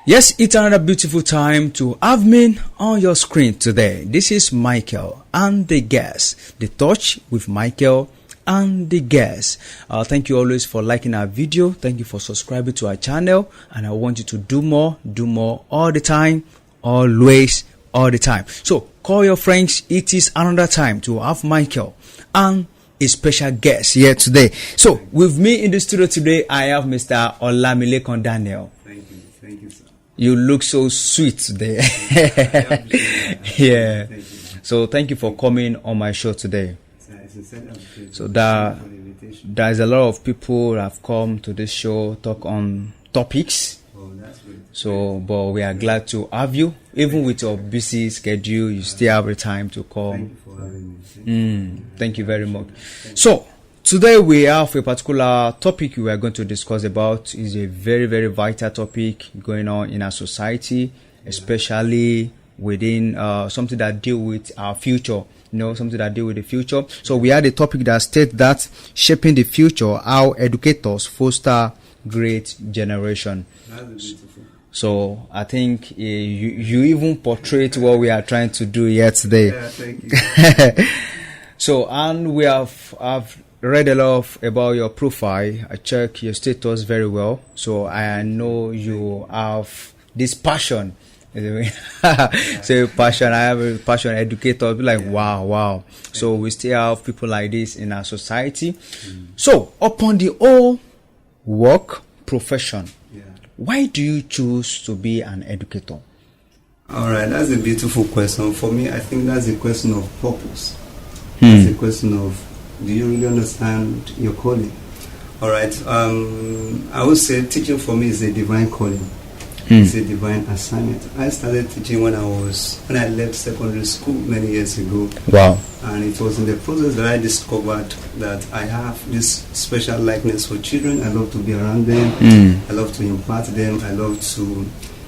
Yes, it's another beautiful time to have me on your screen today. This is Michael and the guest, The Touch with Michael and the guest. Thank you always for liking our video. Thank you for subscribing to our channel. And I want you to do more all the time, always, all the time. So call your friends. It is another time to have Michael and a special guest here today. So with me in the studio today, I have Mr. Olamilekan Daniel. Thank you, sir. You look so sweet today. Yeah. So thank you for coming on my show today. So there's a lot of people that have come to this show, talk on topics. Oh, that's great. So, but we are glad to have you. Even with your busy schedule, you still have the time to come. Thank you for having me. Thank you very much. So today we have a particular topic we are going to discuss about. Is a very vital topic going on in our society, especially within something that deal with our future. Something that deal with the future. So we had a topic that states that shaping the future, how educators foster great generation. That's beautiful. So I think you even portrayed what we are trying to do here today. Yeah, thank you. So, and we I've read a lot about your profile. I check your status very well. So I know you have this passion. So passion, I have a passion educator. Be like, wow. So we still have people like this in our society. So upon the whole work profession, why do you choose to be an educator? All right, that's a beautiful question. For me, I think that's a question of purpose. It's a question of, do you really understand your calling? All right, I would say teaching for me is a divine calling. It's a divine assignment. I started teaching when I left secondary school many years ago. Wow. And it was in the process that I discovered that I have this special likeness for children. I love to be around them. I love to impart them. I love to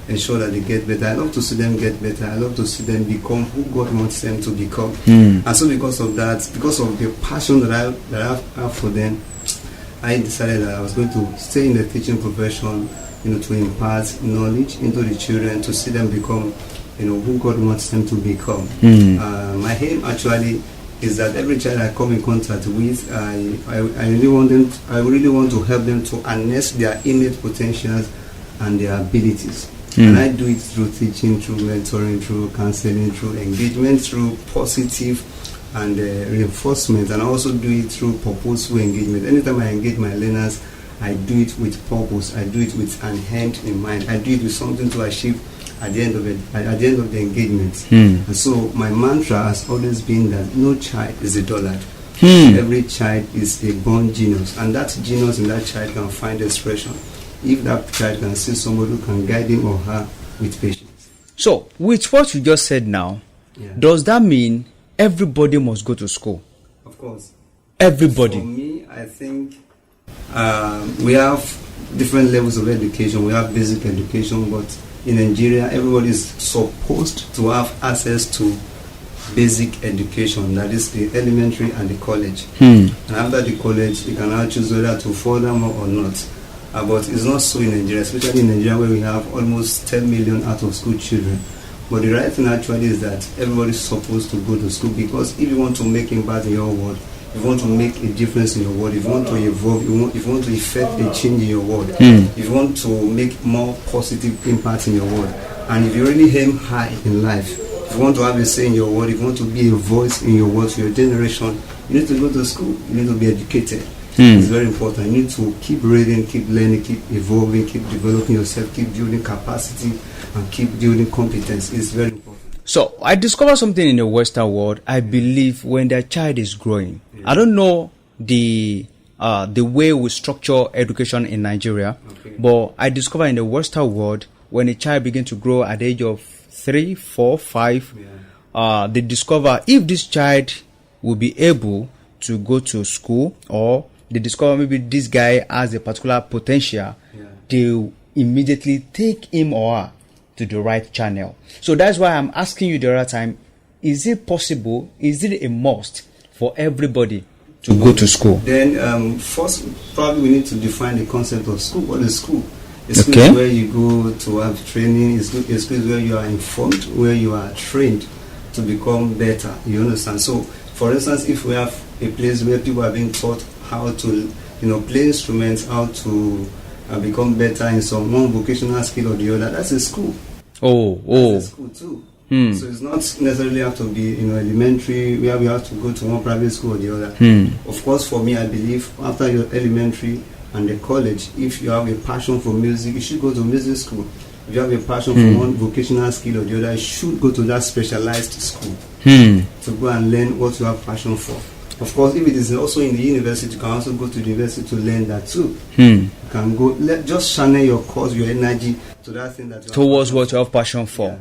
ensure that they get better. I love to see them get better. I love to see them become who God wants them to become. And so because of that, because of the passion that I have for them, I decided that I was going to stay in the teaching profession, to impart knowledge into the children, to see them become, who God wants them to become. My aim actually is that every child I come in contact with, I really want to help them to harness their innate potentials and their abilities. And I do it through teaching, through mentoring, through counseling, through engagement, through positive and reinforcement, and I also do it through purposeful engagement. Anytime I engage my learners, I do it with purpose. I do it with an end in mind. I do it with something to achieve at the end of it, at the end of the engagement. And so my mantra has always been that no child is a dullard. Every child is a born genius, and that genius in that child can find expression if that child can see somebody who can guide him or her with patience. So with what you just said now, does that mean everybody must go to school? Of course. Everybody. For me, I think we have different levels of education. We have basic education, but in Nigeria, everybody is supposed to have access to basic education, that is the elementary and the college. And after the college, you can now choose whether to further more or not. But it's not so in Nigeria, especially in Nigeria where we have almost 10 million out of school children. But the right thing actually is that everybody is supposed to go to school, because if you want to make impact in your world, if you want to make a difference in your world, if you want to evolve, if you want to effect a change in your world, if you want to make more positive impact in your world, and if you really aim high in life, if you want to have a say in your world, if you want to be a voice in your world to your generation, you need to go to school, you need to be educated. It's very important. You need to keep reading, keep learning, keep evolving, keep developing yourself, keep building capacity, and keep building competence. It's very important. So I discovered something in the Western world. I believe when their child is growing, I don't know the way we structure education in Nigeria, but I discovered in the Western world, when a child begins to grow at the age of 3, 4, 5, they discover if this child will be able to go to school, or they discover maybe this guy has a particular potential, they immediately take him or her to the right channel. So that's why I'm asking you the other time, is it possible, is it a must for everybody to go to school? Then first, probably we need to define the concept of school. What is school? A school is where you go to have training. A school is where you are informed, where you are trained to become better. You understand? So, for instance, if we have a place where people are being taught how to, play instruments, how to become better in some one vocational skill or the other, that's a school. That's a school too. So it's not necessarily have to be elementary where we have to go to one private school or the other. Of course, for me, I believe after your elementary and the college, if you have a passion for music, you should go to music school. If you have a passion for one vocational skill or the other, you should go to that specialized school to go and learn what you have passion for. Of course, if it is also in the university, you can also go to the university to learn that too. You can go, just channel your course, your energy to that thing that you towards what you have passion for.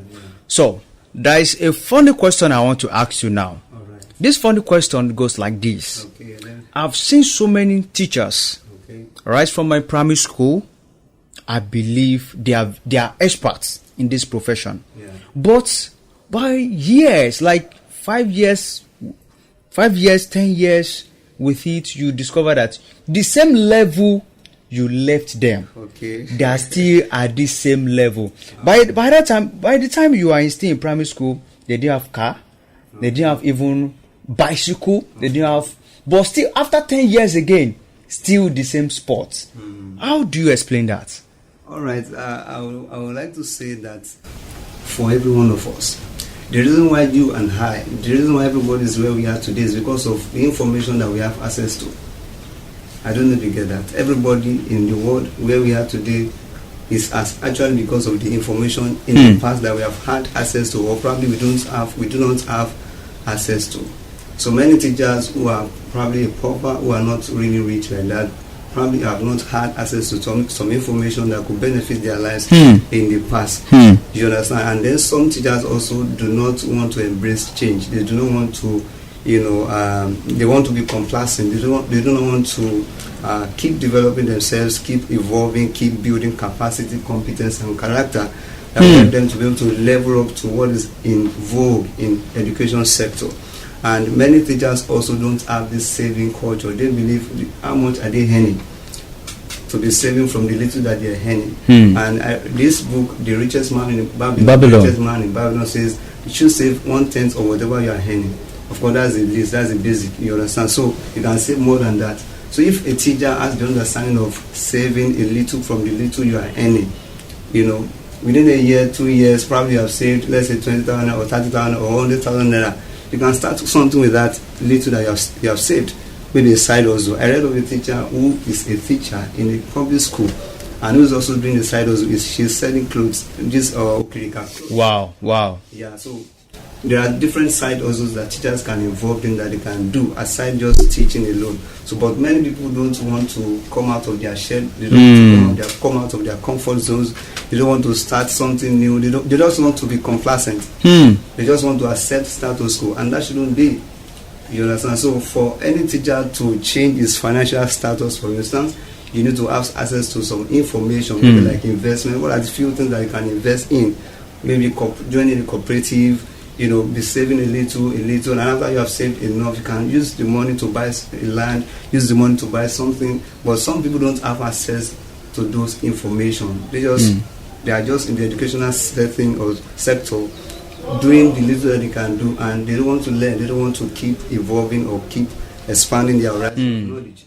So, there is a funny question I want to ask you now. Right. This funny question goes like this. I've seen so many teachers, right from my primary school. I believe they are experts in this profession. But by years, like 5 years, 10 years with it, you discover that the same level you left them, they are still at the same level. By the time you are still in primary school, they didn't have car, they didn't have even bicycle, they didn't have, but still after 10 years again, still the same sports. How do you explain that? All right, I would like to say that for every one of us, the reason why you and I, the reason why everybody is where we are today is because of the information that we have access to. I don't know if you get that. Everybody in the world where we are today is actually because of the information in the past that we have had access to, or probably we do not have access to. So many teachers who are probably pauper, who are not really rich like that, probably have not had access to some information that could benefit their lives in the past. You understand? And then some teachers also do not want to embrace change. They do not want to, they want to be complacent. They do not want to keep developing themselves, keep evolving, keep building capacity, competence, and character that will help them to be able to level up to what is in vogue in education sector. And many teachers also don't have this saving culture. They believe how much are they earning to be saving from the little that they are earning. And this book, The Richest Man in Babylon, The Richest Man in Babylon, says you should save 1/10 of whatever you are earning. Of course, that's the least, that's the basic. You understand? So you can save more than that. So if a teacher has the understanding of saving a little from the little you are earning, within a year, 2 years, probably you have saved, let's say 20,000 or 30,000 or 100,000 naira. You can start something with that little that you have saved, maybe a side hustle. I read of a teacher who is a teacher in a public school and who is also doing the side hustle. She's selling clothes, this Okirika clothes. Wow. Yeah, so there are different side hustles that teachers can involve in that they can do aside just teaching alone. So, but many people don't want to come out of their shed. They don't want to come out of their comfort zones. They don't want to start something new. They just want to be complacent. They just want to accept status quo, and that shouldn't be. You understand? So, for any teacher to change his financial status, for instance, you need to have access to some information, maybe like investment. What are the few things that you can invest in? Maybe joining a cooperative. Be saving a little, and after you have saved enough, you can use the money to buy land, use the money to buy something. But some people don't have access to those information. They are just in the educational setting or sector, doing the little that they can do, and they don't want to learn. They don't want to keep evolving or keep expanding their horizon of knowledge.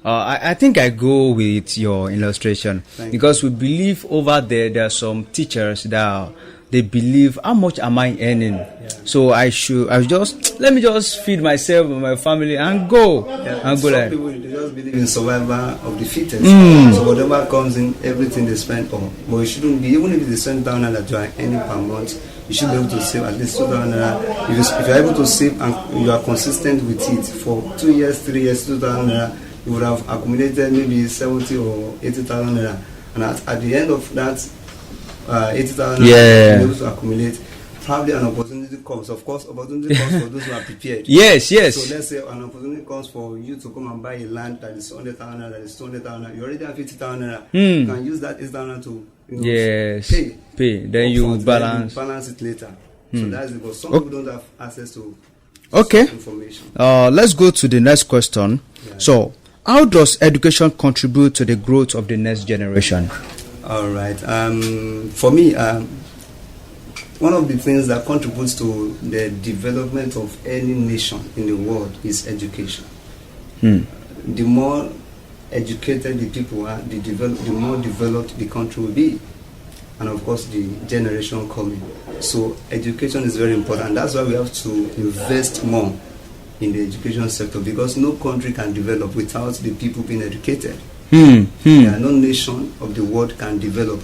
I think I go with your illustration because we believe over there are some teachers that they believe how much am I earning, so let me just feed myself and my family and go and go. Some people they just believe in survival of the fittest. So whatever comes in, everything they spend on. But it shouldn't be. Even if it's 20,000 that you are earning per month, you should be able to save at least 2,000 naira. If you are able to save and you are consistent with it for 2 years, 3 years, 2,000 naira, you would have accumulated maybe 70 or 80,000 naira. And at the end of that 80,000 naira, able to accumulate, probably an opportunity comes. Of course, opportunity comes for those who are prepared. Yes. So let's say an opportunity comes for you to come and buy a land that is 100,000 naira, that is 200,000 naira. You already have 50,000 naira. You can use that 80,000 to pay. Then you balance it later. So that's because some people don't have access to information. Let's go to the next question. So how does education contribute to the growth of the next generation? All right. For me, one of the things that contributes to the development of any nation in the world is education. The more educated the people are, the more developed the country will be. And of course, the generation coming. So education is very important. That's why we have to invest more in the education sector, because no country can develop without the people being educated. No nation of the world can develop.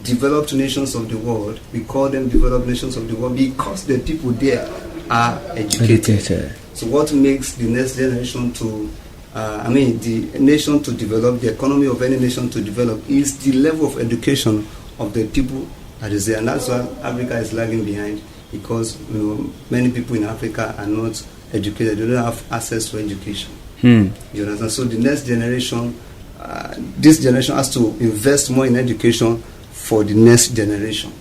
Developed nations of the world, we call them developed nations of the world because the people there are educated. So what makes the next generation to the nation to develop, the economy of any nation to develop, is the level of education of the people that is there. And that's why Africa is lagging behind, because many people in Africa are not educated. They don't have access to education. You understand? So the next generation, this generation has to invest more in education for the next generation,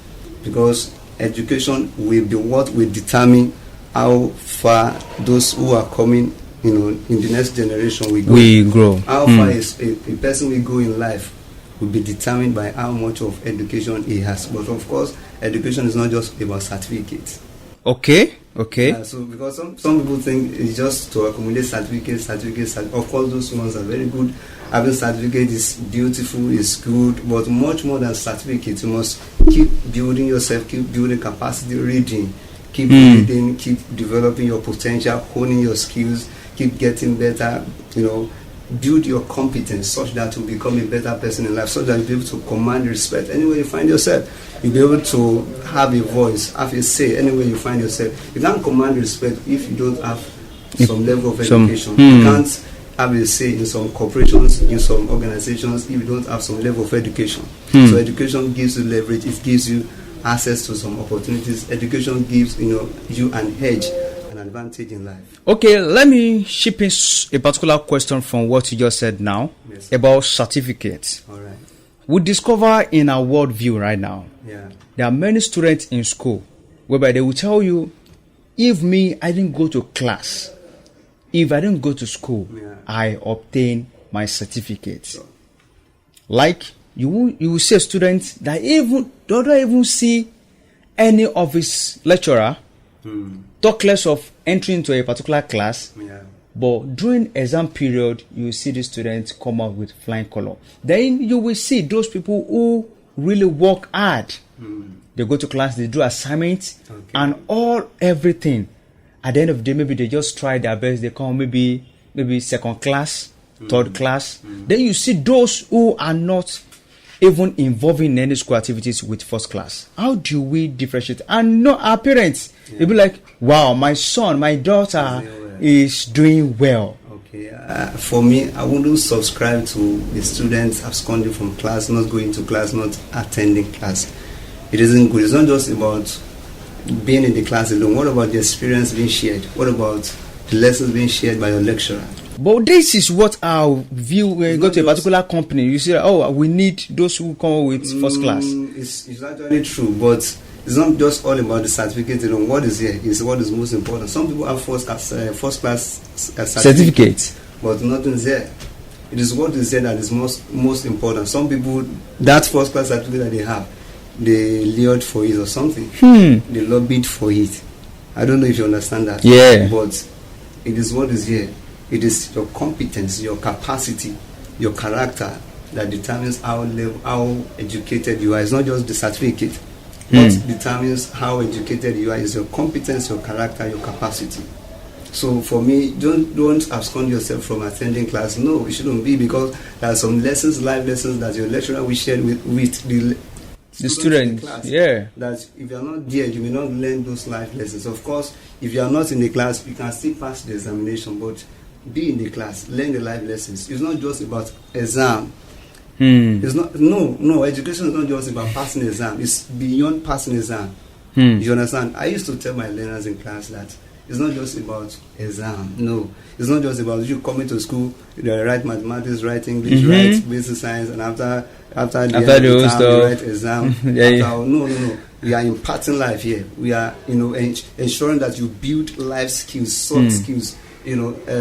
because education will be what will determine how far those who are coming, in the next generation will grow. How far a person will go in life will be determined by how much of education he has. But of course, education is not just about certificates. Okay. So because some people think it's just to accumulate certificates. Of course, those ones are very good. Having certificate is beautiful, is good, but much more than certificates. You must keep building yourself, keep building capacity, reading, keep reading, keep developing your potential, honing your skills, keep getting better. Build your competence such that you become a better person in life, so that you'll be able to command respect anywhere you find yourself. You'll be able to have a voice, have a say anywhere you find yourself. You can't command respect if you don't have some level of education. You can't have a say in some corporations, in some organizations, if you don't have some level of education. So education gives you leverage, it gives you access to some opportunities. Education gives you an edge, an advantage in life. Okay, let me ship in a particular question from what you just said now about certificates. All right. We discover in our worldview right now, there are many students in school whereby they will tell you, if I didn't go to class, if I didn't go to school, I obtain my certificate. Sure. Like you will see a student that don't even see any of his lecturer, talk less of entering into a particular class. But during exam period, you will see the students come out with flying color. Then you will see those people who really work hard. They go to class, they do assignments, and everything. At the end of the day, maybe they just try their best. They come maybe second class, third class. Then you see those who are not even involving in any school activities with first class. How do we differentiate? And our parents, they'll be like, wow, my son, my daughter is doing well. Okay. For me, I wouldn't subscribe to the students absconding from class, not going to class, not attending class. It isn't good. It's not just about being in the class alone. What about the experience being shared? What about the lessons being shared by your lecturer? But this is what our view. When you go to a particular company, you say, we need those who come with first class. It's actually true, but it's not just all about the certificate alone. What is here is what is most important. Some people have first class certificates, but nothing's there. It is what is there that is most important. Some people, that first class certificate that they have, they lured for it or something. They lobbied for it. I don't know if you understand that. Yeah. But it is what is here. It is your competence, your capacity, your character that determines how educated you are. It's not just the certificate. What determines how educated you are is your competence, your character, your capacity. So for me, don't abscond yourself from attending class. No, it shouldn't be, because there are some lessons, life lessons that your lecturer will share with the students. That if you are not there, you may not learn those life lessons. Of course, if you are not in the class, you can still pass the examination, but be in the class, learn the life lessons. It's not just about exam. It's not. No. Education is not just about passing exam. It's beyond passing exam. You understand? I used to tell my learners in class that it's not just about exam. No, it's not just about you coming to school, write mathematics, write English, write basic science, and after the end of the time, you write exam. No. We are imparting life here. We are, ensuring that you build life skills, soft skills,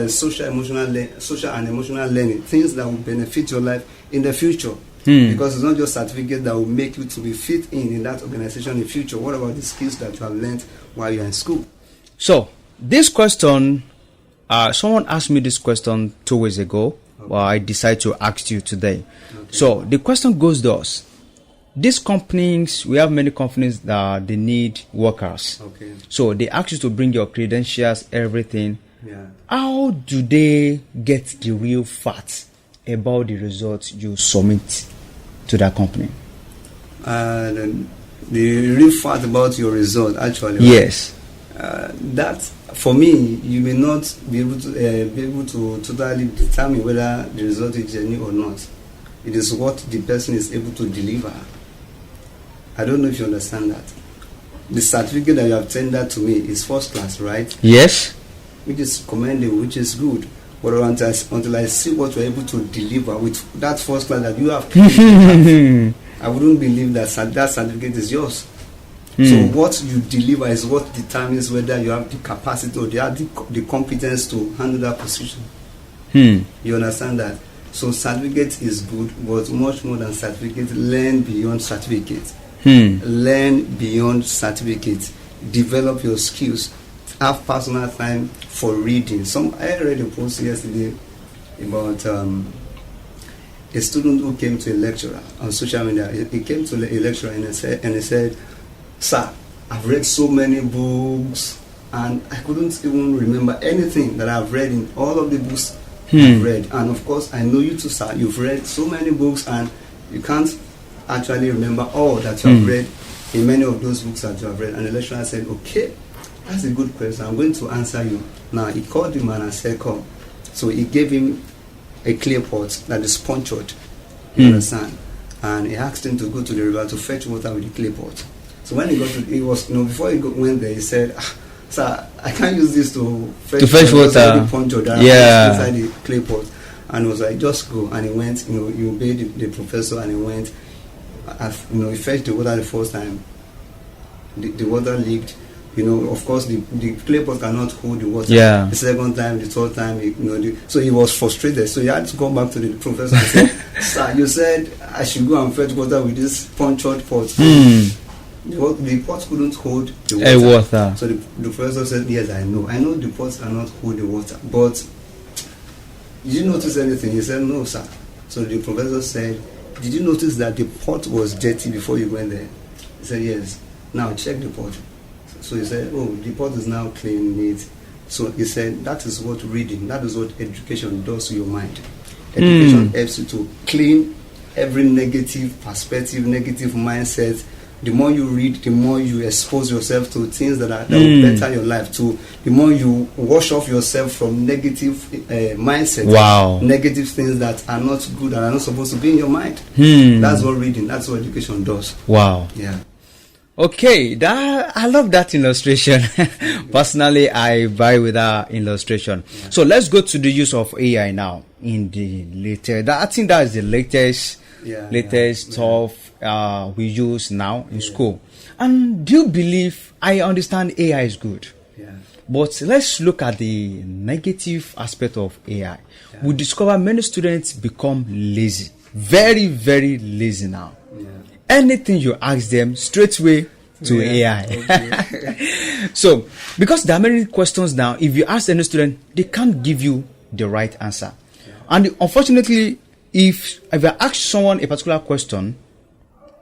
social and emotional learning, things that will benefit your life in the future. Because it's not just certificate that will make you to be fit in that organization in the future. What about the skills that you have learned while you're in school? So this question, someone asked me this question 2 weeks ago. Okay. Well, I decided to ask you today. Okay. So the question goes thus: these companies, we have many companies that they need workers. Okay. So they ask you to bring your credentials, everything. Yeah. How do they get the real facts about the results you submit to that company? The real fact about your result, actually. Yes. That, for me, you may not be able to totally determine whether the result is genuine or not. It is what the person is able to deliver. I don't know if you understand that. The certificate that you have tendered to me is first class, right? Yes. Which is commendable, which is good. But until I see what you're able to deliver with that first class that you have, I wouldn't believe that that certificate is yours. So what you deliver is what determines whether you have the capacity or the competence to handle that position. You understand that? So certificate is good, but much more than certificate, learn beyond certificate. Learn beyond certificate. Develop your skills. Have personal time for reading. I read a post yesterday about a student who came to a lecturer on social media. He came to a lecturer and he said, "Sir, I've read so many books and I couldn't even remember anything that I've read in all of the books I've read. And of course, I know you too, sir. You've read so many books and you can't actually remember all that you have read in many of those books that you have read." And the lecturer said, "Okay, that's a good question. I'm going to answer you." Now, he called him and I said, "Come." So he gave him a clay pot that is punctured. You understand? And he asked him to go to the river to fetch water with the clay pot. So when he got to, before he went there, he said, "Sir, I can't use this to fetch water. Punctured inside the clay pot." And he was like, "Just go." And he went. He obeyed the professor, and he went. He fetched the water the first time. The water leaked. Of course, the clay pot cannot hold the water. Yeah. The second time, the third time, so he was frustrated. So he had to come back to the professor and say, "Sir, you said I should go and fetch water with this punctured pot." The pot couldn't hold the water. So the professor said, "Yes, I know the pot cannot hold the water. But did you notice anything?" He said, "No, sir." So the professor said, "Did you notice that the pot was dirty before you went there?" He said, "Yes." "Now check the pot." So he said, "Oh, the pot is now clean, neat." So he said, that is what reading, that is what education does to your mind. Education helps you to clean every negative perspective, negative mindset. The more you read, the more you expose yourself to things that will better your life. The more you wash off yourself from negative mindset. Wow. Negative things that are not good and are not supposed to be in your mind. That's what reading, that's what education does. Wow. Yeah. Okay, I love that illustration. Personally, I buy with that illustration. Yeah. So let's go to the use of AI now in the latest. I think that is the latest stuff we use now in school. And do you believe? I understand AI is good, but let's look at the negative aspect of AI. Yeah. We discover many students become lazy, very, very lazy now. Yeah. Anything you ask them, straight away to AI. Okay. So, because there are many questions now, if you ask any student, they can't give you the right answer. Yeah. And unfortunately, if I ask someone a particular question,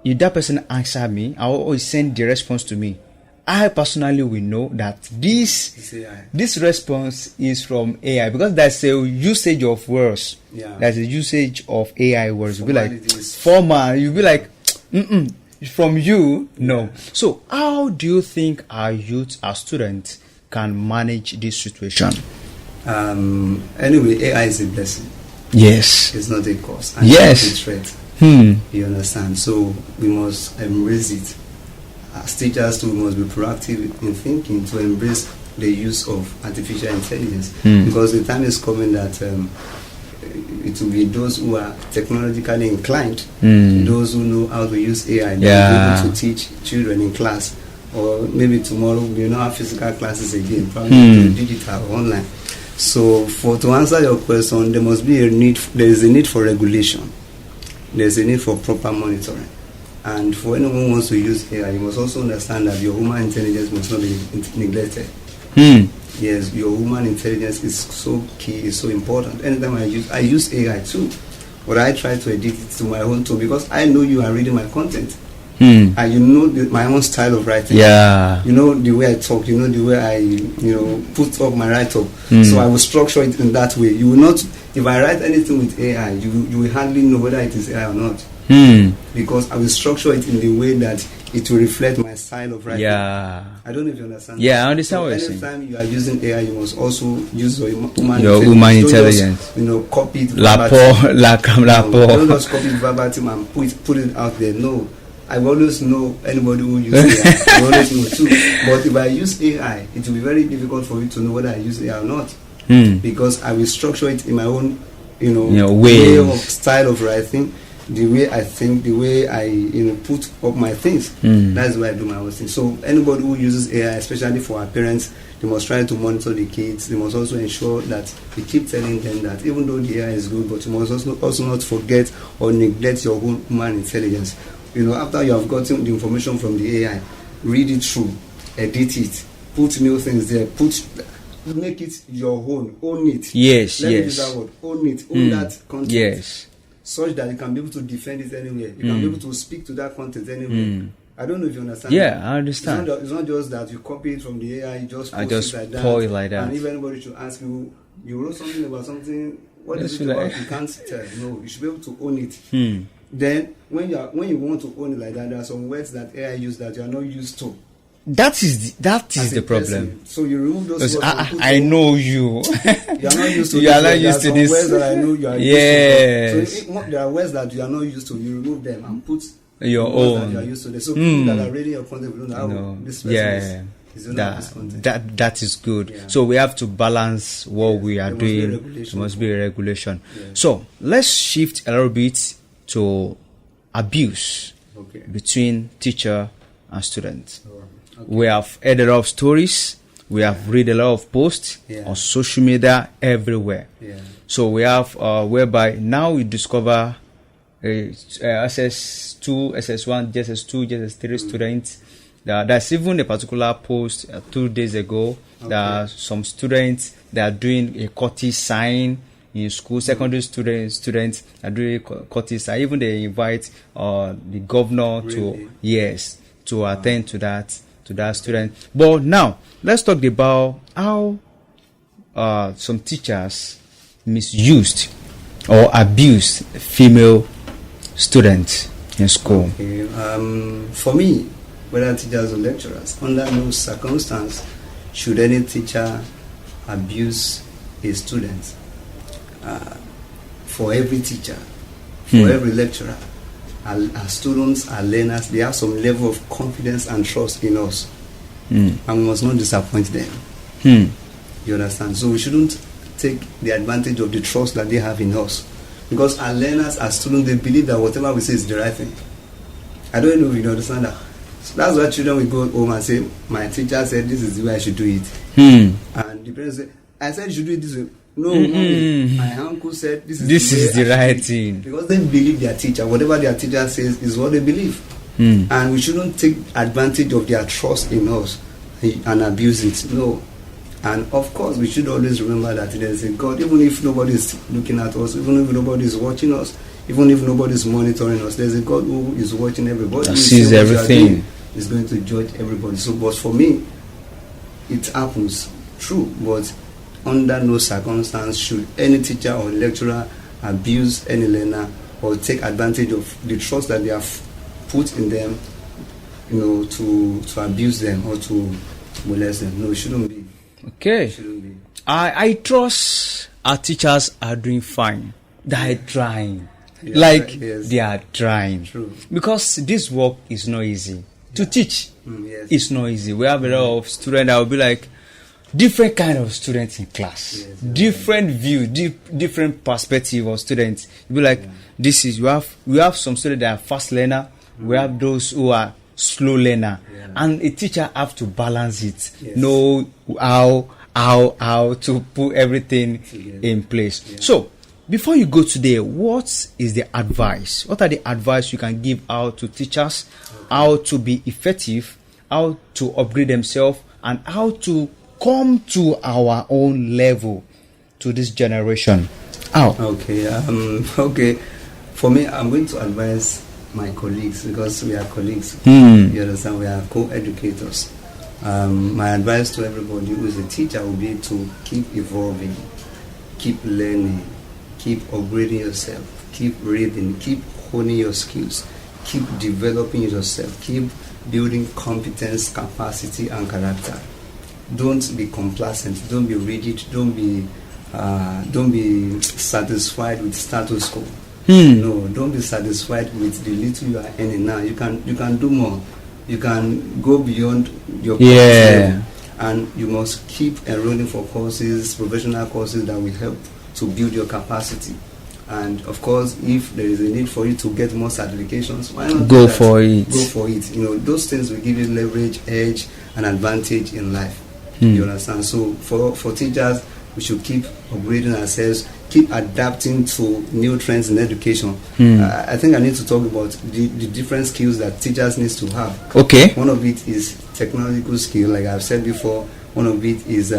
if that person answer me, I will always send the response to me. I personally will know that this response is from AI, because there's a usage of words. Yeah. There's a usage of AI words. You'll be like, formal. You'll be like, from you, no. So how do you think our youth, our students, can manage this situation? Anyway, AI is a blessing. Yes. It's not a cause. And yes. It's a threat. You understand? So we must embrace it. As teachers too, we must be proactive in thinking to embrace the use of artificial intelligence, because the time is coming that it will be those who are technologically inclined, those who know how to use AI, that will be able to teach children in class. Or maybe tomorrow we will not have physical classes again, probably digital or online. So, to answer your question, there must be a need. There is a need for regulation. There is a need for proper monitoring. And for anyone who wants to use AI, you must also understand that your human intelligence must not be neglected. Yes, your human intelligence is so key, is so important. Anytime I use AI too, but I try to edit it to my own tone because I know you are reading my content. And you know my own style of writing. Yeah. You know the way I talk. You know the way I, put up my write-up. So I will structure it in that way. You will not. If I write anything with AI, you will hardly know whether it is AI or not. Because I will structure it in the way that it will reflect my style of writing. Yeah. I don't know if you understand. Yeah, I understand what you're saying. Anytime you are using AI, you must also use your human intelligence. Don't just, copy it. Don't just copy it verbatim and put it out there. No. I always know anybody who uses AI. I always know too. But if I use AI, it will be very difficult for you to know whether I use AI or not. Because I will structure it in my own, way of style of writing, the way I think, the way I, put up my things. That's why I do my own thing. So anybody who uses AI, especially for our parents, they must try to monitor the kids. They must also ensure that we keep telling them that even though the AI is good, but you must also not forget or neglect your own human intelligence. After you have gotten the information from the AI, read it through, edit it, put new things there, make it your own it. Yes, Let me use that word, own it, own that content. Yes. Such that you can be able to defend it anywhere. You can be able to speak to that content anywhere. I don't know if you understand. Yeah, I understand. It's not just that you copy it from the AI, you just post it like that. Pour it like that. And if anybody should ask you, you wrote something about something, what is it about? You can't tell. No, you should be able to own it. Then when you want to own it like that, there are some words that AI use that you are not used to. That is the problem. Person. So you remove those words. I know you. You are not used to. You are not used to this. Words that I know you are used to. So there are words that you are not used to. You remove them and put your own. That you are used to. So people that are reading your content will know this person is that is good. Yeah. So we have to balance what we are doing. There must be a regulation. Yeah. So let's shift a little bit to abuse between teacher and student. We have heard a lot of stories. We have read a lot of posts on social media everywhere. So we have whereby now we discover SS2, SS1, JSS2, JSS3 students. There's even a particular post 2 days ago. There are some students that are doing a courtesy sign in school. Secondary students are doing courtesy sign. Even they invite the governor to attend to that student. But now let's talk about how some teachers misused or abused female students in school. For me, whether teachers or lecturers, under no circumstance should any teacher abuse a student. For every teacher, for every lecturer, our students, our learners, they have some level of confidence and trust in us. And we must not disappoint them. You understand? So we shouldn't take the advantage of the trust that they have in us. Because our learners, our students, they believe that whatever we say is the right thing. I don't know if you understand that. So that's why children will go home and say, my teacher said this is the way I should do it. And the parents say, I said you should do it this way. No, my uncle said this is the right thing. Because they believe their teacher. Whatever their teacher says is what they believe. And we shouldn't take advantage of their trust in us and abuse it. No. And of course, we should always remember that there is a God. Even if nobody is looking at us, even if nobody is watching us, even if nobody is monitoring us, there's a God who is watching everybody. That sees everything. Is going to judge everybody. So, but for me, it happens. True, but under no circumstance should any teacher or lecturer abuse any learner or take advantage of the trust that they have put in them, to abuse them or to molest them. No, it shouldn't be. Okay. It shouldn't be. I trust our teachers are doing fine. They are trying. They are trying. True. Because this work is not easy. To teach, it's not easy. We have a lot of students that will be like, different kind of students in class, different view, different perspective of students. You be like, we have some students that are fast learner, we have those who are slow learner, and a teacher have to balance it. Know how how to put everything in place. So before you go today, what is the advice? What are the advice you can give out to teachers, how to be effective, how to upgrade themselves, and how to come to our own level to this generation? How? Okay. For me, I'm going to advise my colleagues, because we are colleagues. You understand? We are co-educators. My advice to everybody who is a teacher will be to keep evolving, keep learning, keep upgrading yourself, keep reading, keep honing your skills, keep developing yourself, keep building competence, capacity, and character. Don't be complacent. Don't be rigid. Don't be satisfied with status quo. No, don't be satisfied with the little you are earning now. You can do more. You can go beyond your course level, and you must keep enrolling for courses, professional courses that will help to build your capacity. And of course, if there is a need for you to get more certifications, why not go for it? Go for it. Those things will give you leverage, edge, and advantage in life. You understand? So for teachers, we should keep upgrading ourselves, keep adapting to new trends in education. I think I need to talk about the different skills that teachers need to have. Okay. One of it is technological skill, like I've said before. One of it is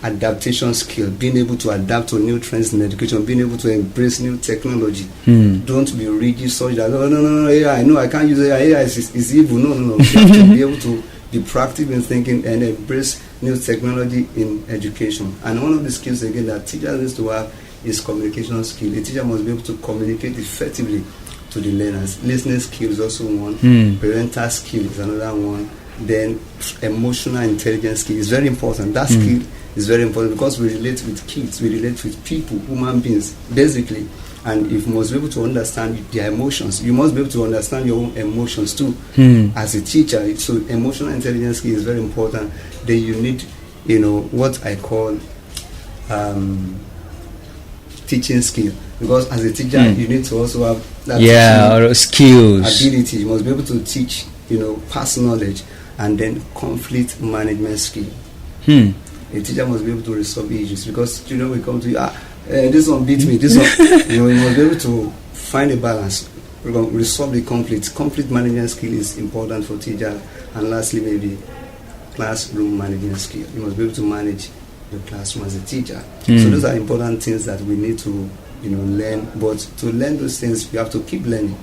adaptation skill, being able to adapt to new trends in education, being able to embrace new technology. Don't be rigid such that, no, AI, no, I can't use AI, AI is evil. No. You have to be able to be proactive in thinking and embrace new technology in education. And one of the skills, again, that teachers need to have is communication skill. A teacher must be able to communicate effectively to the learners. Listening skill is also one. Parental skill is another one. Then emotional intelligence skill is very important. That skill is very important because we relate with kids, we relate with people, human beings, basically. And you must be able to understand their emotions. You must be able to understand your own emotions too, as a teacher. So emotional intelligence skill is very important. Then you need, what I call teaching skill. Because as a teacher, you need to also have that skills, ability. You must be able to teach, past knowledge, and then conflict management skill. A teacher must be able to resolve issues, because children will come to you, this one beat me, this one. You must be able to find a balance, resolve the conflict. Conflict management skill is important for teachers. And lastly, maybe classroom management skill. You must be able to manage your classroom as a teacher. So those are important things that we need to learn. But to learn those things, you have to keep learning,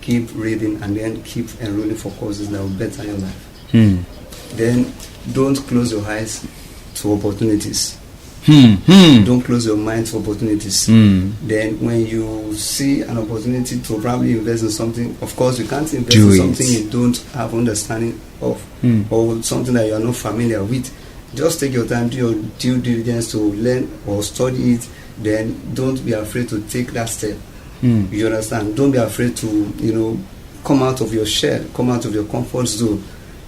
keep reading, and then keep enrolling for courses that will better your life. Then don't close your eyes to opportunities. Don't close your mind to opportunities. Then when you see an opportunity to probably invest in something, of course you can't invest in something you don't have understanding of, or something that you are not familiar with. Just take your time, do your due diligence to learn or study it. Then don't be afraid to take that step. You understand? Don't be afraid to come out of your shell, come out of your comfort zone.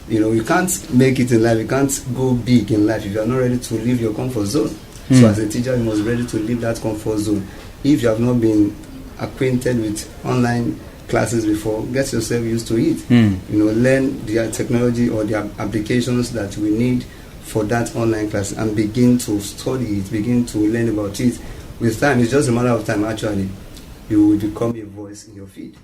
You can't make it in life, you can't go big in life if you are not ready to leave your comfort zone. So as a teacher, you must be ready to leave that comfort zone. If you have not been acquainted with online classes before, get yourself used to it. Learn the technology or the applications that we need for that online class, and begin to study it, begin to learn about it. With time, it's just a matter of time, actually. You will become a voice in your field.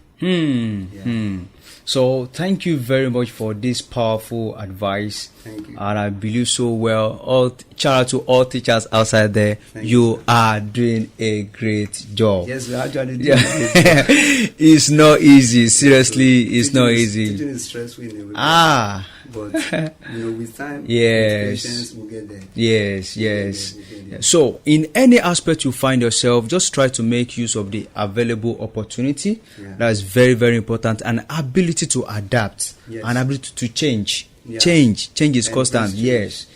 So thank you very much for this powerful advice. Thank you. And I believe so well. Shout out to all teachers outside there. You are doing a great job. Yes, we are actually doing it. It's not easy. Seriously, it's not easy. Teaching is stressful in a way. But with time, with patience, we'll get there. Yes. So in any aspect you find yourself, just try to make use of the available opportunity. That's very, very important. An ability to adapt, an ability to change. Change is constant. Yes.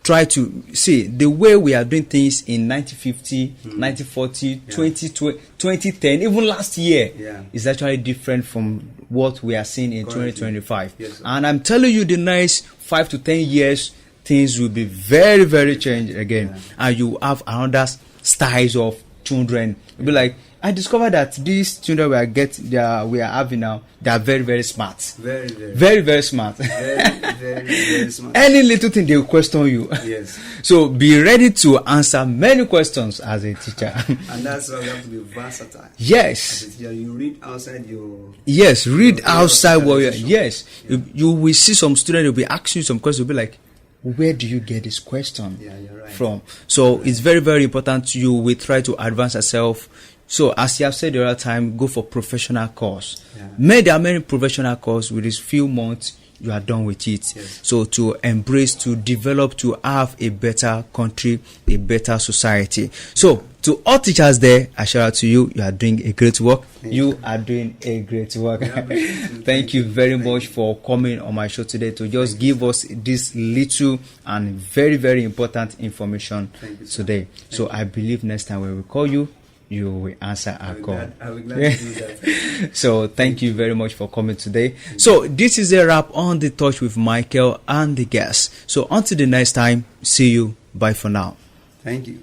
Try to see the way we are doing things in 1950, 1940, 2010, even last year is actually different from what we are seeing in 2025. And I'm telling you, the next 5 to 10 years, things will be very, very changed again. And you have another styles of children. It'll be like, I discovered that these children we are having now, they are very, very smart. Very, very. Very, very smart. Very, very, very smart. Any little thing they will question you. Yes. So be ready to answer many questions as a teacher. And that's why you have to be versatile. Yes. As a teacher, you read outside your... Yes, read your outside what you... organization. Yes. Yeah. You will see some student will be asking you some questions. You'll be like, where do you get this question Yeah, you're right. from? So it's very, very important you will try to advance yourself. So as you have said the other time, go for professional course. Yeah. There are many professional courses with these few months you are done with it. Yes. So to embrace, to develop, to have a better country, a better society. So to all teachers there, I shout out to you. You are doing a great work. You are doing a great work. Thank you very much for coming on my show today to just give us this little and very, very important information today. So I believe next time when we call you, you will answer our call. I will glad to do that. So thank you very much for coming today. So this is a wrap on The Touch with Michael and the guests. So until the next time, see you. Bye for now. Thank you.